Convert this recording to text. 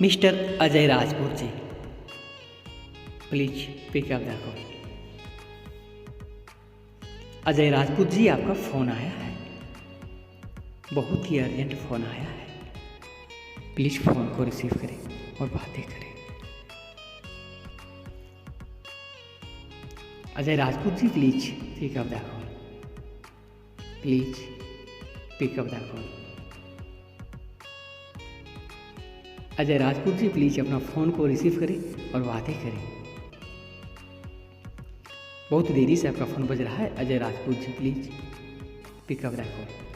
Mister Ajay Rajput ji, please pick up the call. Ajay Rajput ji, आपका phone आया है, बहुत ही अर्जेंट फ़ोन आया है, प्लीज़ फ़ोन को रिसीव करें और बातें करें। Ajay Rajput ji, please pick up the call, please pick up the call. Ajay Rajput ji, please अपना फ़ोन को रिसीव करें और बातें करें। बहुत देरी से आपका फ़ोन बज रहा है। Ajay Rajput ji, please pick up the call.